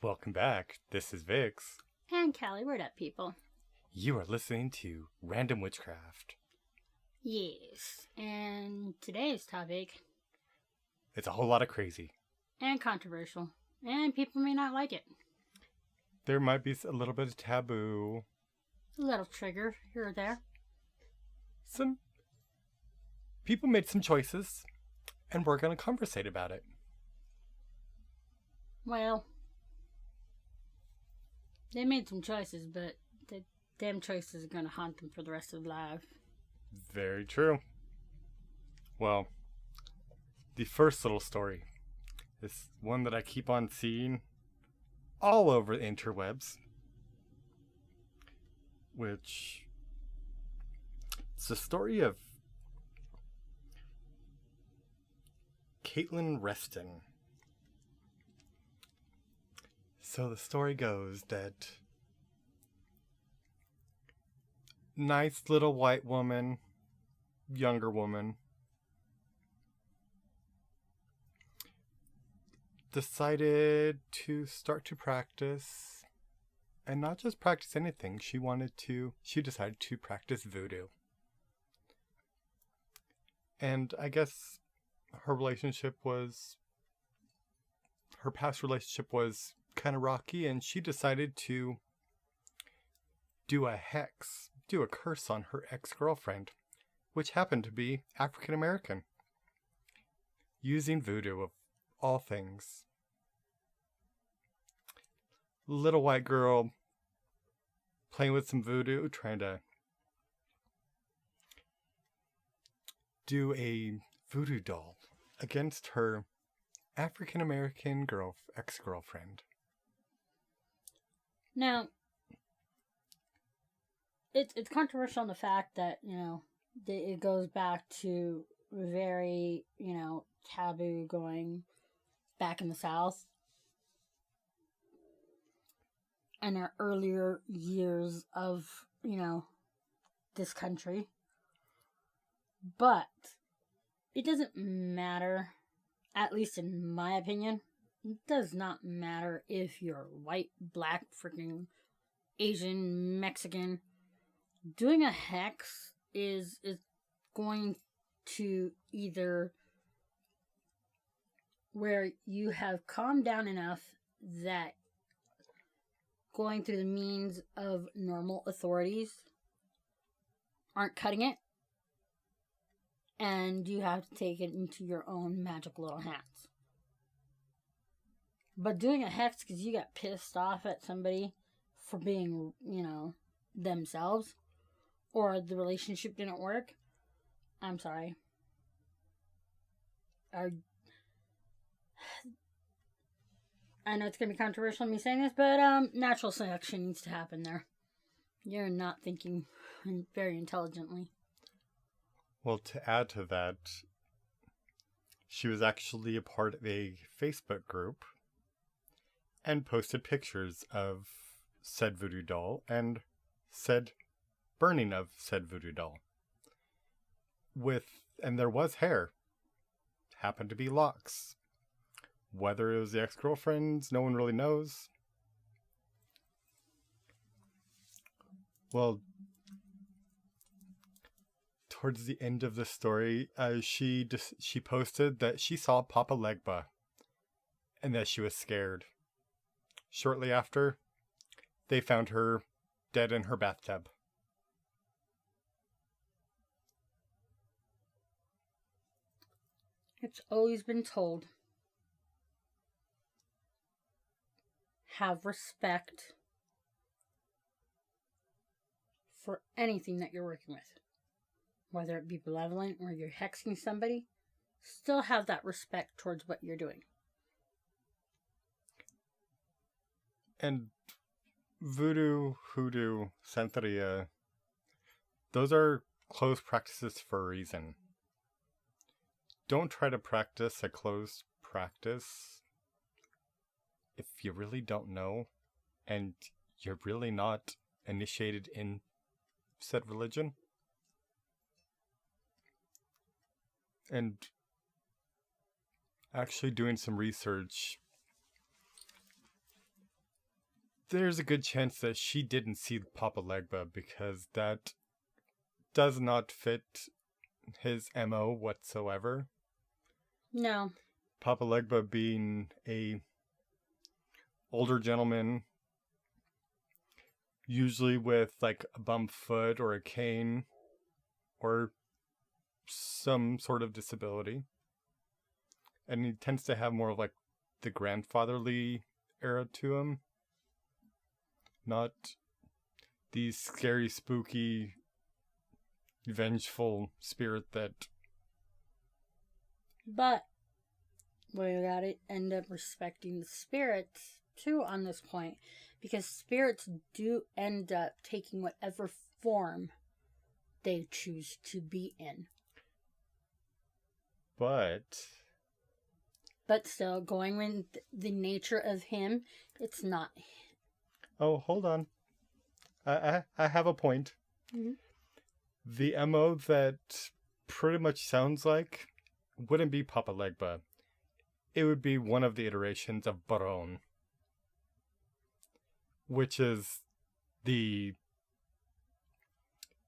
Welcome back. This is Vix. And Callie, word up, people. You are listening to Random Witchcraft. Yes, and today's topic, It's a whole lot of crazy. and controversial, and people may not like it. There might be a little bit of taboo. A little trigger here or there. Some people made some choices, and we're going to conversate about it. Well, they made some choices, but the damn choices are going to haunt them for the rest of their life. Very true. Well, the first little story is one that I keep on seeing all over the interwebs, which it's the story of Caitlin Reston. So the story goes that nice little white woman, younger woman, decided to start to practice, and not just practice anything. She decided to practice voodoo. And I guess her past relationship was kind of rocky, and she decided to do a curse on her ex-girlfriend, which happened to be African American, using voodoo of all things. Little white girl playing with some voodoo, trying to do a voodoo doll against her African American ex-girlfriend. Now, it's controversial in the fact that, it goes back to very, taboo going back in the South and our earlier years of, this country. But it doesn't matter, at least in my opinion, it does not matter if you're white, black, freaking Asian, Mexican. Doing a hex is going to either where you have calmed down enough that going through the means of normal authorities aren't cutting it, and you have to take it into your own magic little hands. But doing a hex because you got pissed off at somebody for being, themselves, or the relationship didn't work, I'm sorry. I know it's going to be controversial me saying this, but natural selection needs to happen there. You're not thinking very intelligently. Well, to add to that, she was actually a part of a Facebook group and posted pictures of said voodoo doll and said burning of said voodoo doll. And there was hair. Happened to be locks. Whether it was the ex-girlfriend's, no one really knows. Well, towards the end of the story, she posted that she saw Papa Legba and that she was scared. Shortly after, they found her dead in her bathtub. It's always been told, have respect for anything that you're working with. Whether it be benevolent or you're hexing somebody, still have that respect towards what you're doing. And voodoo, hoodoo, santeria, those are closed practices for a reason. Don't try to practice a closed practice if you really don't know and you're really not initiated in said religion. And actually doing some research, there's a good chance that she didn't see Papa Legba because that does not fit his MO whatsoever. No. Papa Legba being a older gentleman, usually with like a bum foot or a cane or some sort of disability. And he tends to have more of like the grandfatherly era to him. Not the scary, spooky, vengeful spirit that... But we gotta end up respecting the spirits too on this point, because spirits do end up taking whatever form they choose to be in. But still, going with the nature of him, it's not. Oh, hold on. I have a point. Mm-hmm. The MO that pretty much sounds like wouldn't be Papa Legba. It would be one of the iterations of Baron, which is the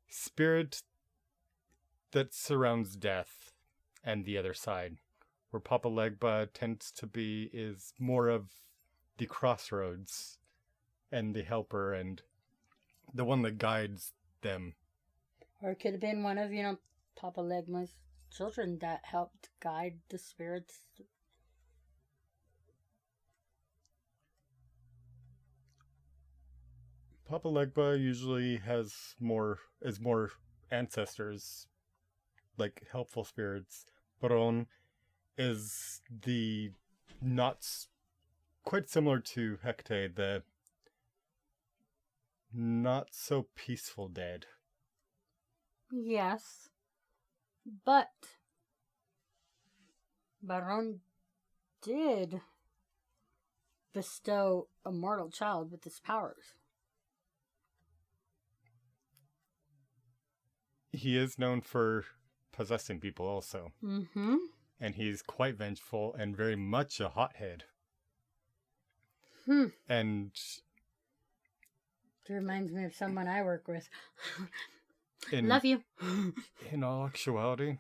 spirit that surrounds death and the other side. Where Papa Legba tends to be is more of the crossroads and the helper and the one that guides them. Or it could have been one of, Papa Legba's children that helped guide the spirits. Papa Legba usually is more ancestors, like helpful spirits. Baron is the quite similar to Hecate, the not so peaceful dead. Yes. But Baron did bestow a mortal child with his powers. He is known for possessing people also. Mm-hmm. And he's quite vengeful and very much a hothead. And it reminds me of someone I work with. Love you. In all actuality,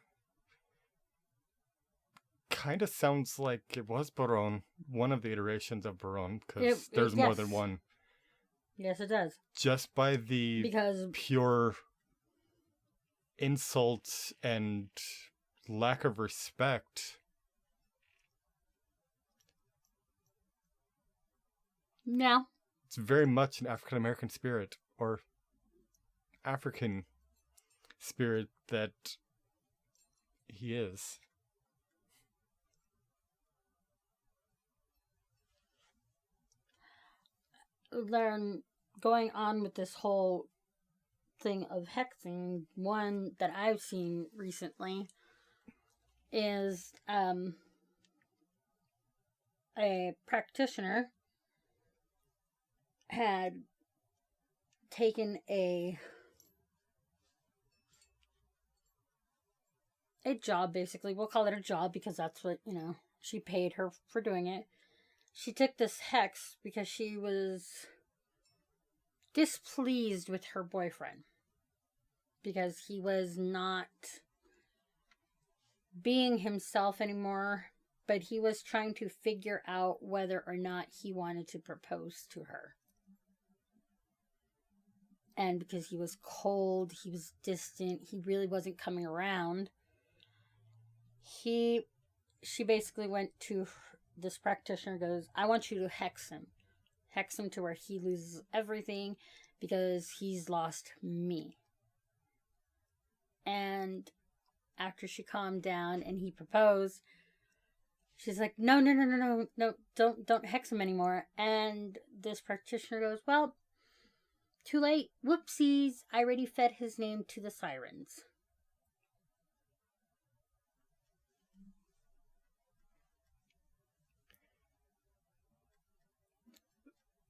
kind of sounds like it was Baron, one of the iterations of Baron, because there's more than one. Yes, it does. Just by the pure insult and lack of respect. Yeah. It's very much an African American spirit, or African spirit that he is. Then going on with this whole thing of hexing, one that I've seen recently is a practitioner had taken a job, basically. We'll call it a job because that's what, she paid her for doing it. She took this hex because she was displeased with her boyfriend because he was not being himself anymore, but he was trying to figure out whether or not he wanted to propose to her. And because he was cold, he was distant, he really wasn't coming around, she basically went to this practitioner, goes, I want you to hex him to where he loses everything because he's lost me. And after she calmed down and he proposed, she's like, no, don't hex him anymore. And this practitioner goes, well, too late, whoopsies, I already fed his name to the sirens.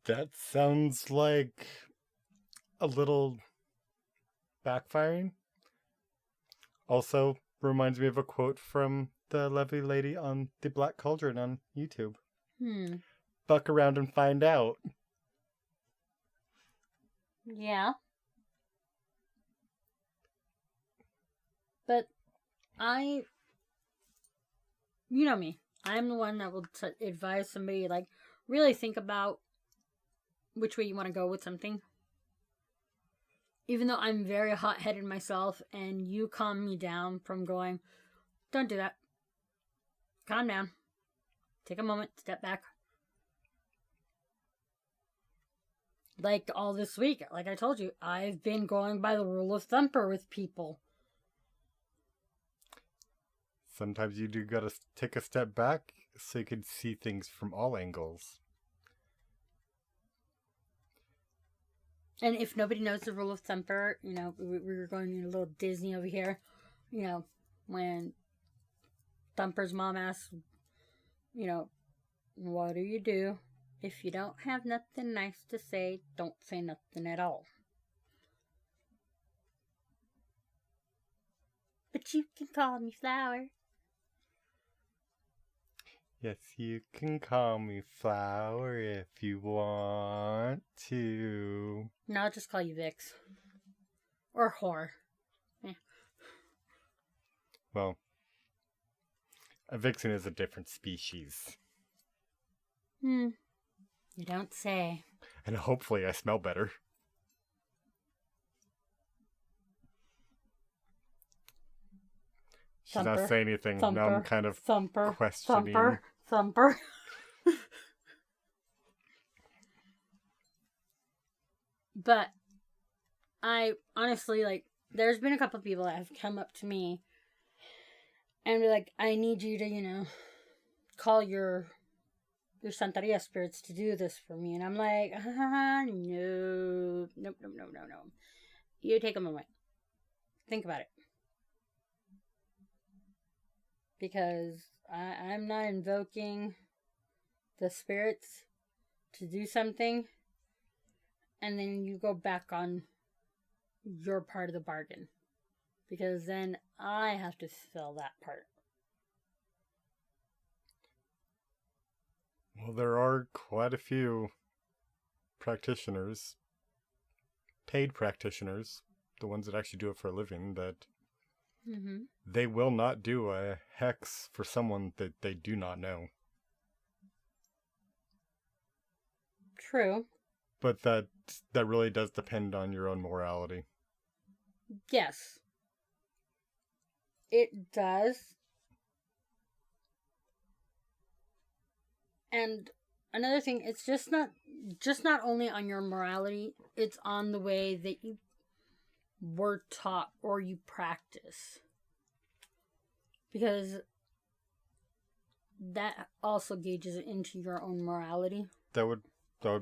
That sounds like a little backfiring. Also reminds me of a quote from the lovely lady on the Black Cauldron on YouTube. Buck around and find out. Yeah. But you know me. I'm the one that will advise somebody, like, really think about which way you want to go with something. Even though I'm very hot-headed myself, and you calm me down from going, don't do that. Calm down. Take a moment, step back. Like all this week, like I told you, I've been going by the rule of thumper with people. Sometimes you do gotta take a step back so you can see things from all angles. And if nobody knows the rule of thumper, you know, we were going a little Disney over here. You know, when Thumper's mom asks, you know, what do you do? If you don't have nothing nice to say, don't say nothing at all. But you can call me Flower. Yes, you can call me Flower if you want to. No, I'll just call you Vix. Or Whore. Yeah. Well, a vixen is a different species. You don't say. And hopefully I smell better. She's not saying anything. Thumper, now I'm kind of questioning. Thumper. But I honestly, like, there's been a couple people that have come up to me and be like, I need you to, you know, call your Santeria spirits to do this for me. And I'm like, no. You take a moment. Think about it. Because I'm not invoking the spirits to do something, and then you go back on your part of the bargain. Because then I have to fill that part. Well, there are quite a few practitioners, paid practitioners, the ones that actually do it for a living, that they will not do a hex for someone that they do not know. True. But that really does depend on your own morality. Yes. It does. And another thing, it's just not only on your morality, it's on the way that you were taught or you practice. Because that also gauges into your own morality. That would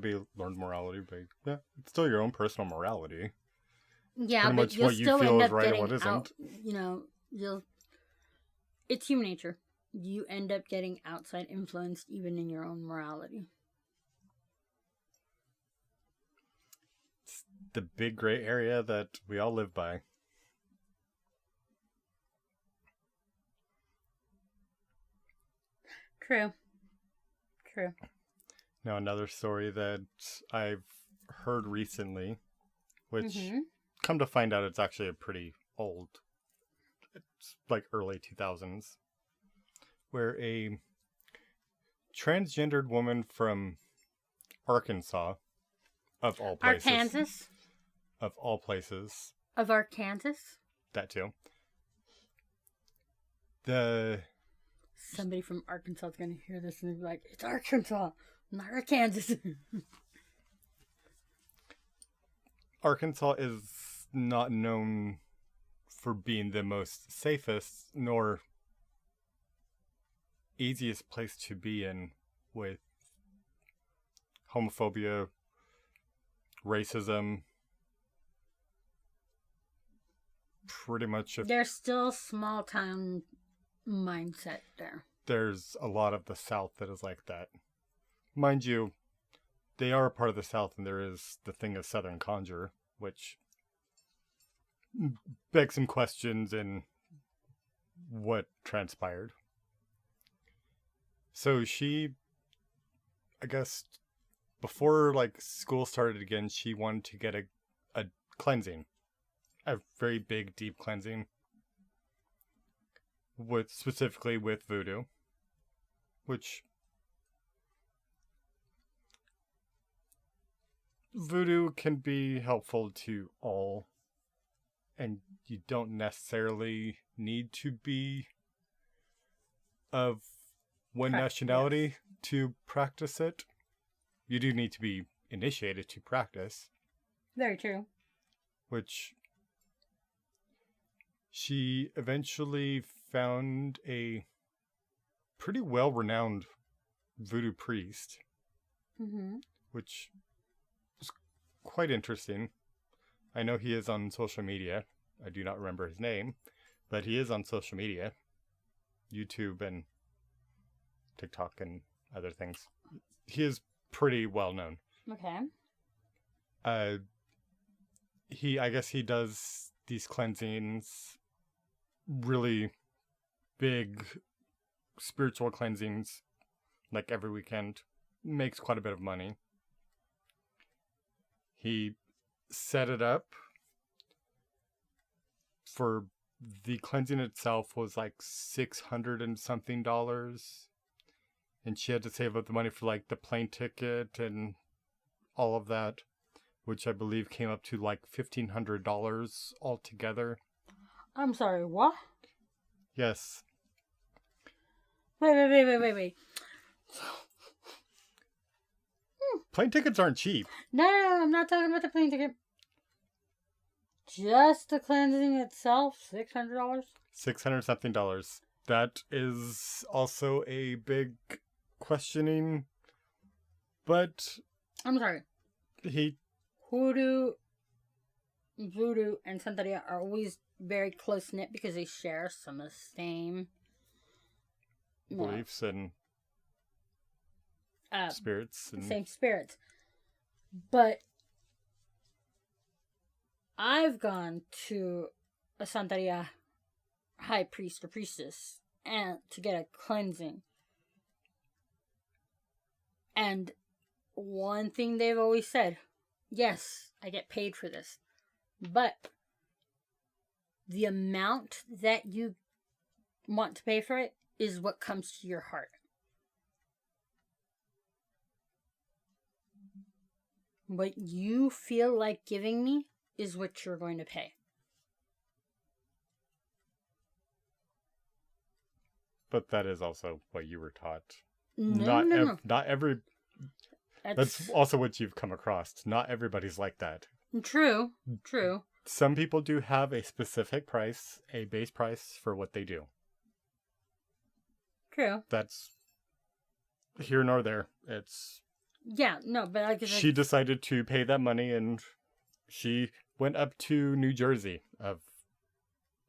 be learned morality, but yeah, it's still your own personal morality. Yeah, pretty but much you'll what you still feel end is up right getting and what isn't. you know, it's human nature. You end up getting outside influenced even in your own morality. It's the big gray area that we all live by. True. Now, another story that I've heard recently, which come to find out it's actually a pretty old, it's like early 2000s, where a transgendered woman from Arkansas, of all places. Arkansas? Of all places. Of Arkansas? That too. Somebody from Arkansas is going to hear this and be like, it's Arkansas, not Arkansas. Arkansas is not known for being the most safest nor easiest place to be in with homophobia, racism, pretty much. There's still small town mindset there. There's a lot of the South that is like that. Mind you, they are a part of the South, and there is the thing of Southern Conjure, which begs some questions in what transpired. So she, I guess, before like school started again, she wanted to get a cleansing, a very big, deep cleansing, specifically with voodoo, which voodoo can be helpful to all, and you don't necessarily need to be of one nationality to practice it. You do need to be initiated to practice. Very true. Which she eventually found a pretty well-renowned voodoo priest, which is quite interesting. I know he is on social media. I do not remember his name, but he is on social media, YouTube and TikTok and other things. He is pretty well known. Okay. I guess he does these cleansings, really big spiritual cleansings, like every weekend. Makes quite a bit of money. He set it up for the cleansing itself was like $600 and something, and she had to save up the money for like the plane ticket and all of that, which I believe came up to like $1,500 altogether. I'm sorry, what? Yes. Wait. Plane tickets aren't cheap. No, I'm not talking about the plane ticket. Just the cleansing itself, $600? $600 something. That is also a big questioning, but I'm sorry. Hoodoo, voodoo, and Santeria are always very close-knit because they share some of the same beliefs and spirits. And same spirits. But I've gone to a Santeria high priest or priestess and to get a cleansing. And one thing they've always said, yes, I get paid for this, but the amount that you want to pay for it is what comes to your heart. What you feel like giving me is what you're going to pay. But that is also what you were taught. No. Not every... That's also what you've come across. Not everybody's like that. True. Some people do have a specific price, a base price for what they do. True. That's here nor there. It's... Yeah, no, but like... She decided to pay that money, and she went up to New Jersey, of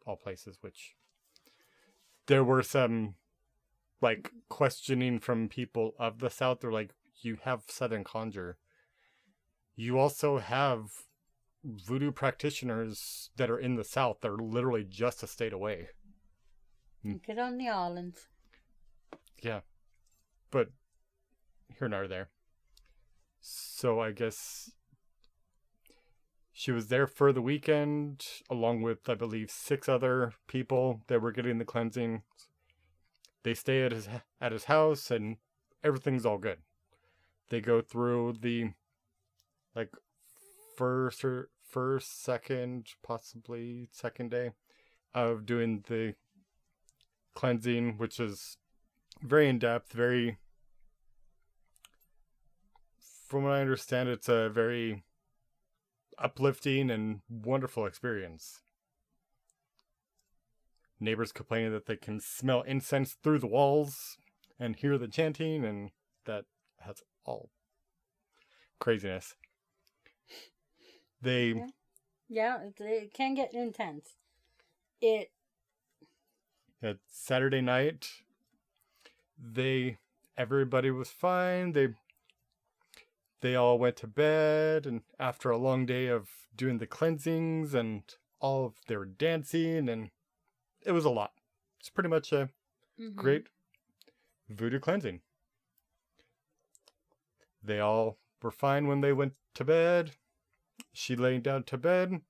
all places, which... There were some, like, questioning from people of the South. They're like, you have Southern Conjure. You also have voodoo practitioners that are in the South that are literally just a state away. Get on the islands. Yeah. But here nor there. So I guess she was there for the weekend, along with, I believe, 6 other people that were getting the cleansing. They stay at his house, and everything's all good. They go through the, like, first, second, possibly second day of doing the cleansing, which is very in-depth, very... From what I understand, it's a very uplifting and wonderful experience. Neighbors complaining that they can smell incense through the walls and hear the chanting, and that's all craziness. Yeah, it can get intense. Saturday night, everybody was fine. They all went to bed, and after a long day of doing the cleansings and they were dancing, and it was a lot. It's pretty much a great voodoo cleansing. They all were fine when they went to bed. She lay down to bed.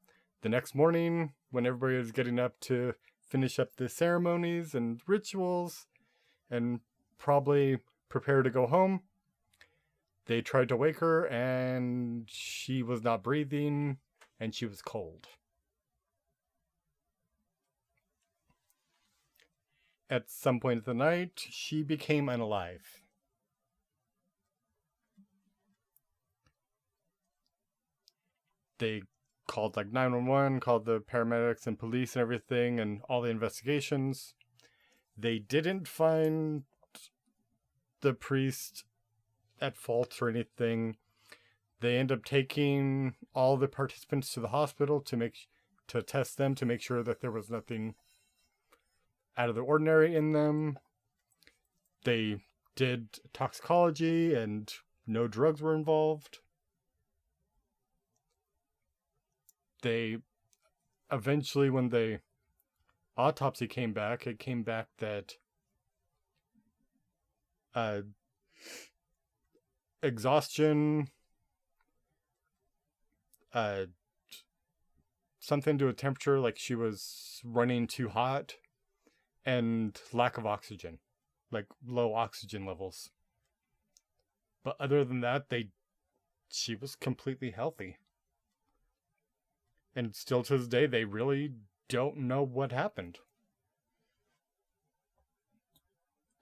The next morning, when everybody was getting up to finish up the ceremonies and rituals and probably prepare to go home, they tried to wake her and she was not breathing and she was cold. At some point of the night, she became unalive. They called like 911, called the paramedics and police and everything and all the investigations. They didn't find the priest at fault or anything. They end up taking all the participants to the hospital to test them to make sure that there was nothing out of the ordinary in them. They did toxicology and no drugs were involved. They eventually, when the autopsy came back, it came back that exhaustion, something to do with temperature, like she was running too hot, and lack of oxygen, like low oxygen levels. But other than that, she was completely healthy. And still to this day, they really don't know what happened.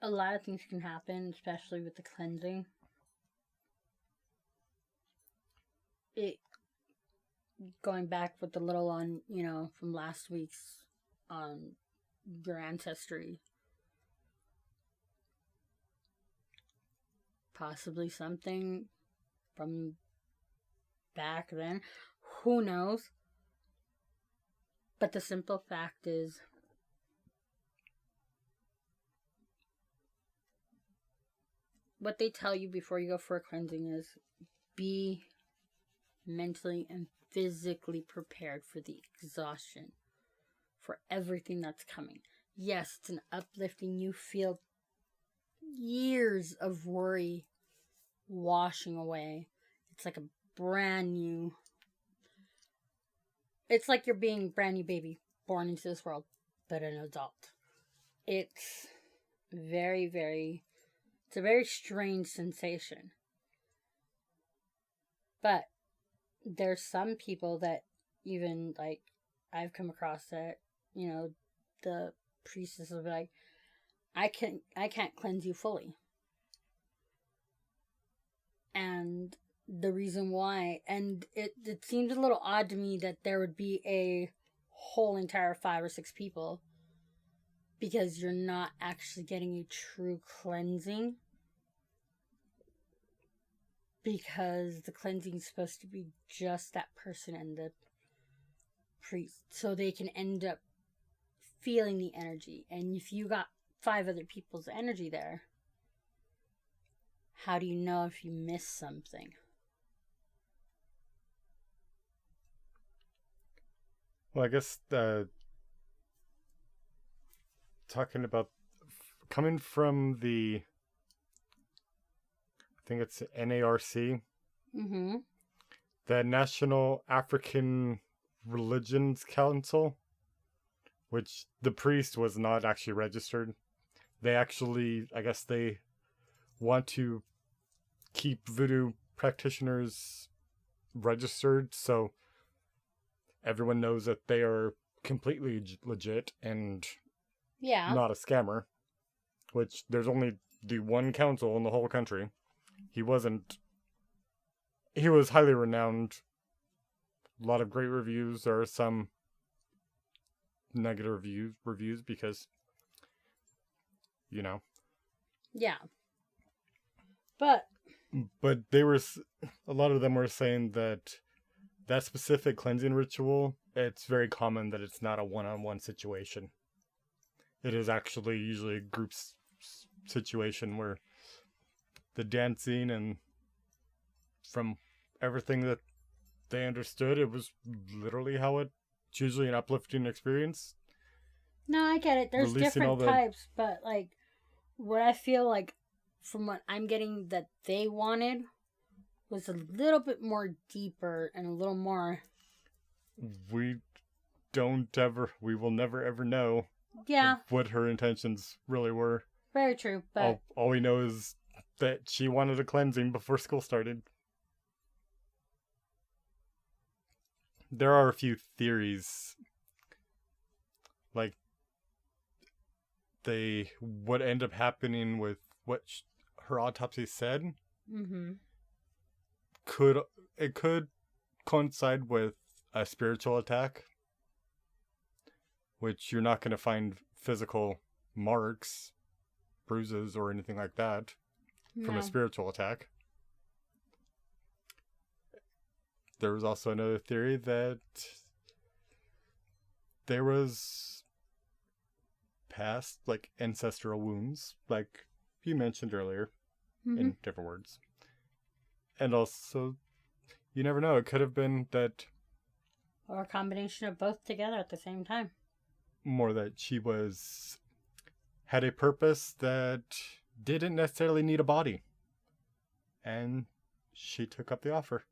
A lot of things can happen, especially with the cleansing. Going back with the little on, from last week's your ancestry. Possibly something from back then. Who knows? But the simple fact is, what they tell you before you go for a cleansing is be mentally and physically prepared for the exhaustion, for everything that's coming. Yes, it's an uplifting. You feel years of worry washing away. It's like a brand new... It's like you're being a brand new baby born into this world, but an adult. It's very, very... It's a very strange sensation. But there's some people that even, like, I've come across that, the priestess will be like, I can't cleanse you fully. And the reason why, and it seems a little odd to me that there would be a whole entire 5 or 6 people, because you're not actually getting a true cleansing. Because the cleansing is supposed to be just that person and the priest, so they can end up feeling the energy. And if you got 5 other people's energy there, how do you know if you miss something? Well, I guess talking about coming from the, I think it's NARC, the National African Religions Council, which the priest was not actually registered. They actually, I guess they want to keep voodoo practitioners registered so everyone knows that they are completely legit and not a scammer, which there's only the one council in the whole country. He was highly renowned. A lot of great reviews. There are some negative reviews because, Yeah. But they were, a lot of them were saying that specific cleansing ritual, it's very common that it's not a one-on-one situation. It is actually usually a group situation where the dancing, and from everything that they understood, it was literally how it's usually an uplifting experience. No, I get it. There's different types, but like what I feel like from what I'm getting that they wanted was a little bit more deeper and a little more. We will never ever know Yeah, what her intentions really were. very true. But All we know is that she wanted a cleansing before school started. There are a few theories, like what ended up happening with what her autopsy said. Could coincide with a spiritual attack, which you're not going to find physical marks, bruises, or anything like that from a spiritual attack. There was also another theory that there was past, like, ancestral wounds, like you mentioned earlier, in different words. And also, you never know, it could have been that... Or a combination of both together at the same time. More that she had a purpose that didn't necessarily need a body. And she took up the offer.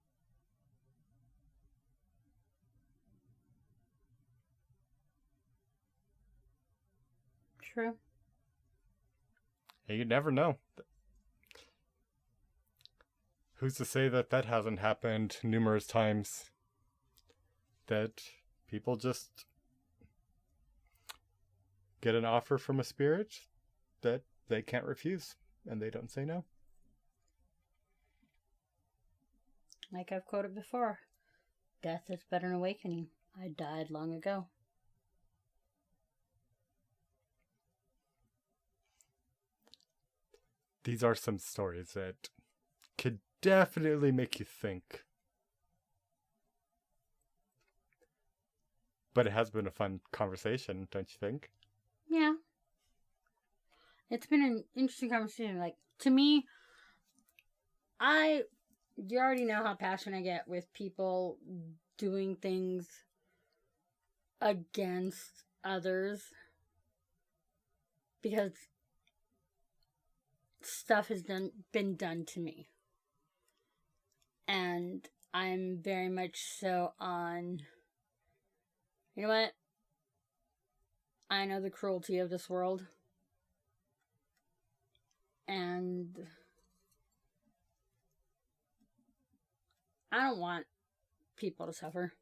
True. And you never know. Who's to say that hasn't happened numerous times? That people just get an offer from a spirit that they can't refuse, and they don't say no. Like I've quoted before, death is but an awakening. I died long ago. These are some stories that could definitely make you think. But it has been a fun conversation, don't you think? Yeah. It's been an interesting conversation. Like, to me, you already know how passionate I get with people doing things against others. Because stuff has been done to me. And I'm very much so on, you know what? I know the cruelty of this world. And I don't want people to suffer.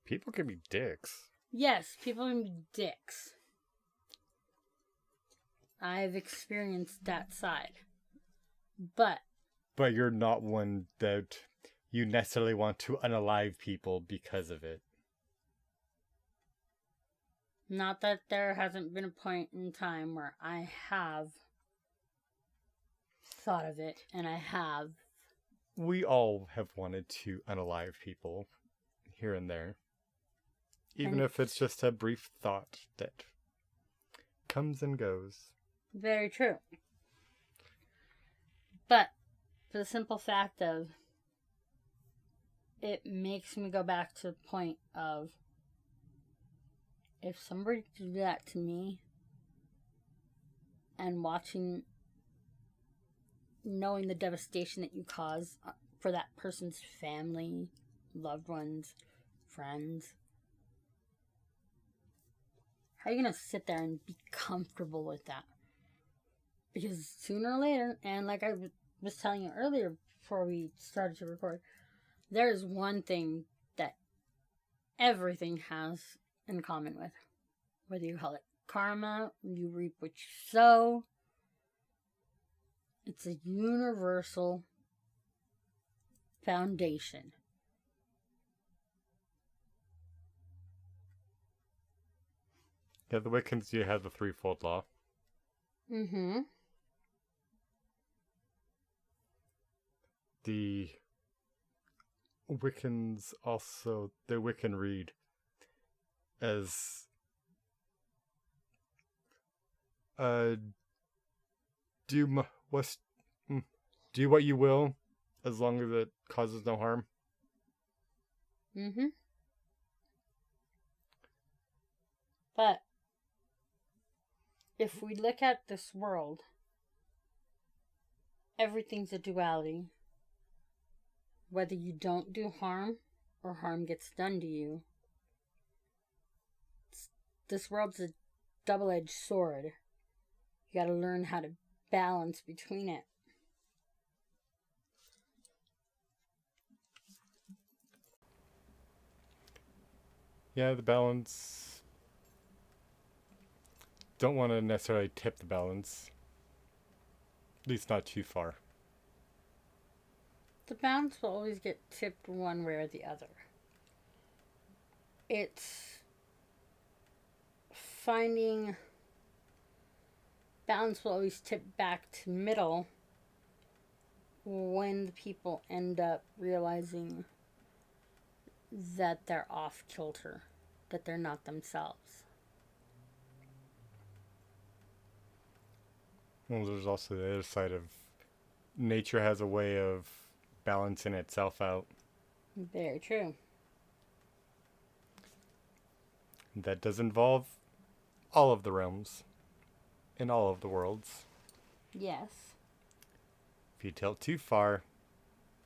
People can be dicks. Yes, people can be dicks. I've experienced that side. But you're not one that you necessarily want to unalive people because of it. Not that there hasn't been a point in time where I have thought of it, and I have. We all have wanted to unalive people here and there. Even if it's just a brief thought that comes and goes. Very true. But for the simple fact of, it makes me go back to the point of, if somebody did that to me, and knowing the devastation that you cause for that person's family, loved ones, friends, how are you going to sit there and be comfortable with that? Because sooner or later, and like I was telling you earlier before we started to record, there is one thing that everything has in common with. Whether you call it karma, you reap what you sow. It's a universal foundation. Yeah, the Wiccans, you have the threefold law. Mm-hmm. The Wiccans also, the Wiccan read as do what you will as long as it causes no harm. Mm-hmm. But if we look at this world, everything's a duality. whether you don't do harm or harm gets done to you. This world's a double-edged sword. You gotta learn how to balance between it. Yeah, the balance. Don't want to necessarily tip the balance. At least not too far. The balance will always get tipped one way or the other. It's finding balance will always tip back to middle when the people end up realizing that they're off kilter, that they're not themselves. Well, there's also the other side of nature has a way of balancing itself out. Very true. That does involve all of the realms in all of the worlds. Yes. If you tilt too far,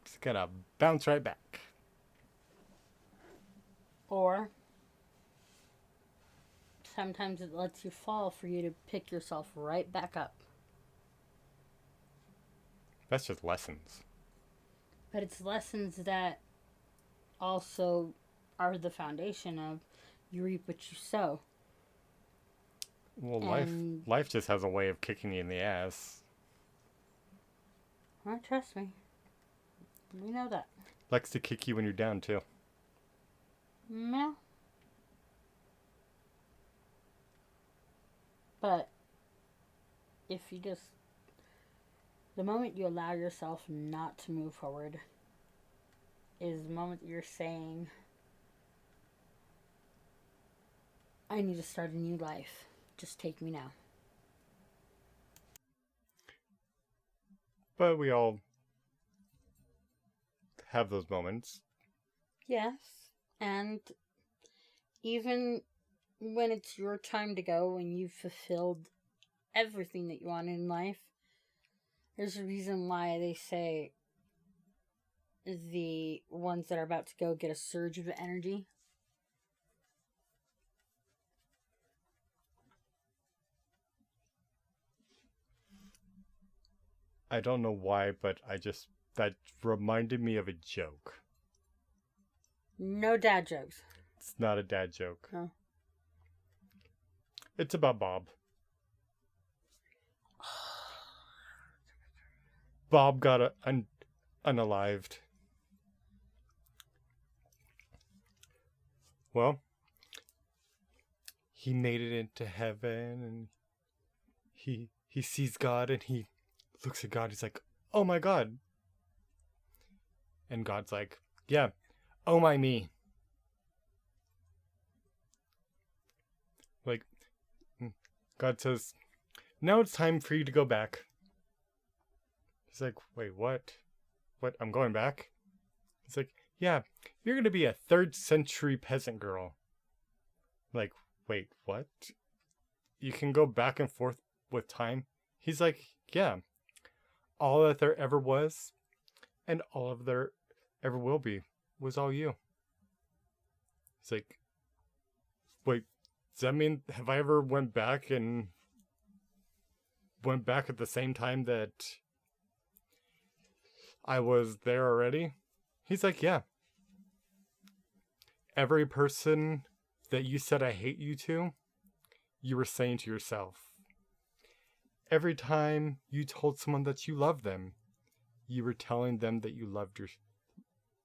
it's gonna bounce right back. Or sometimes it lets you fall for you to pick yourself right back up. That's just lessons. But it's lessons that also are the foundation of you reap what you sow. Well, And- life just has a way of kicking you in the ass. Well, trust me. We know that. Likes to kick you when you're down too. Yeah. But if you just, the moment you allow yourself not to move forward is the moment you're saying, I need to start a new life. Just take me now. But we all have those moments. Yes. And even when it's your time to go and you've fulfilled everything that you want in life, there's a reason why they say the ones that are about to go get a surge of energy. I don't know why, but that reminded me of a joke. No dad jokes. It's not a dad joke. No. It's about Bob. Bob got unalived. Well, he made it into heaven, and he sees God, and he looks at God. He's like, "Oh my God!" And God's like, "Yeah, oh my me." Like, God says, "Now it's time for you to go back." He's like, "Wait, what? What? I'm going back?" He's like, "Yeah, you're going to be a 3rd century peasant girl." Like, wait, what? You can go back and forth with time? He's like, "Yeah, all that there ever was and all of there ever will be was all you." He's like, "Wait, does that mean, have I ever went back at the same time that I was there already?" He's like, "Yeah. Every person that you said I hate you to, you were saying to yourself. Every time you told someone that you loved them, you were telling them that you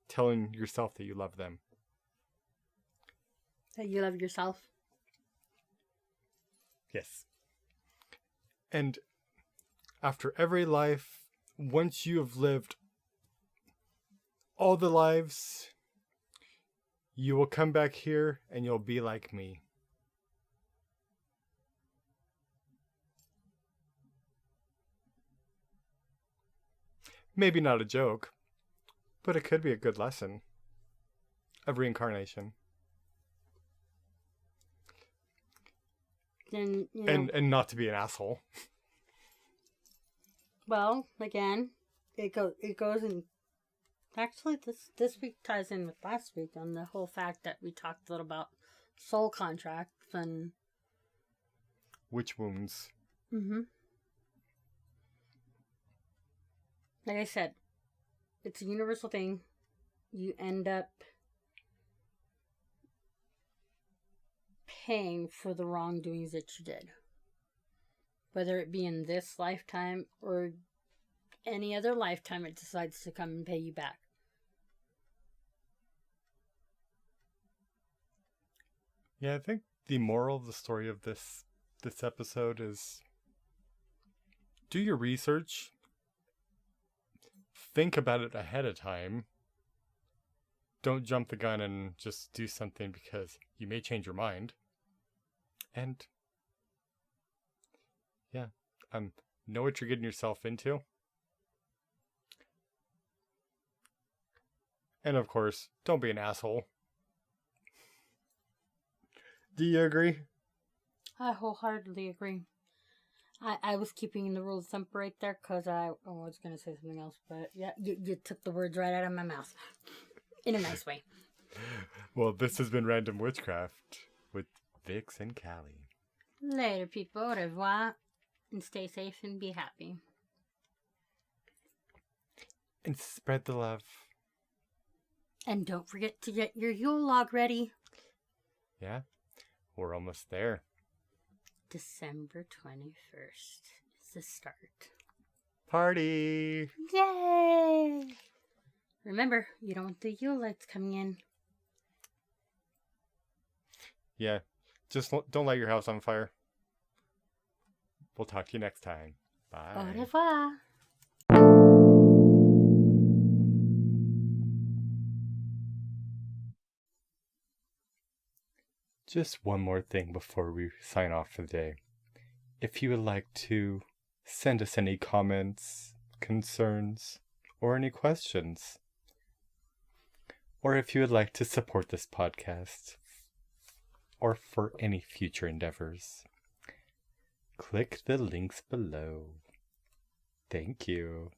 telling yourself that you love them." That you love yourself. Yes. And after every life, once you have lived all the lives, you will come back here and you'll be like me. Maybe not a joke, but it could be a good lesson of reincarnation. Then, you know, And not to be an asshole. well, again, it goes in Actually, this week ties in with last week on the whole fact that we talked a little about soul contracts and Witch wounds. mm-hmm. Like I said, it's a universal thing. You end up paying for the wrongdoings that you did. Whether it be in this lifetime or any other lifetime it decides to come and pay you back. Yeah, I think the moral of the story of this episode is do your research. Think about it ahead of time. Don't jump the gun and just do something because you may change your mind. And yeah, know what you're getting yourself into. And of course, don't be an asshole. Do you agree? I wholeheartedly agree. I was keeping the rule of thumb right there because I was going to say something else, but yeah, you took the words right out of my mouth. In a nice way. Well, this has been Random Witchcraft with Vix and Callie. Later, people. Au revoir. And stay safe and be happy. And spread the love. And don't forget to get your Yule log ready. Yeah, we're almost there. December 21st is the start. Party! Yay! Remember, you don't want the Yule lights coming in. Yeah, just don't light your house on fire. We'll talk to you next time. Bye. Au revoir. Just one more thing before we sign off for the day. If you would like to send us any comments, concerns, or any questions, or if you would like to support this podcast, or for any future endeavors, click the links below. Thank you.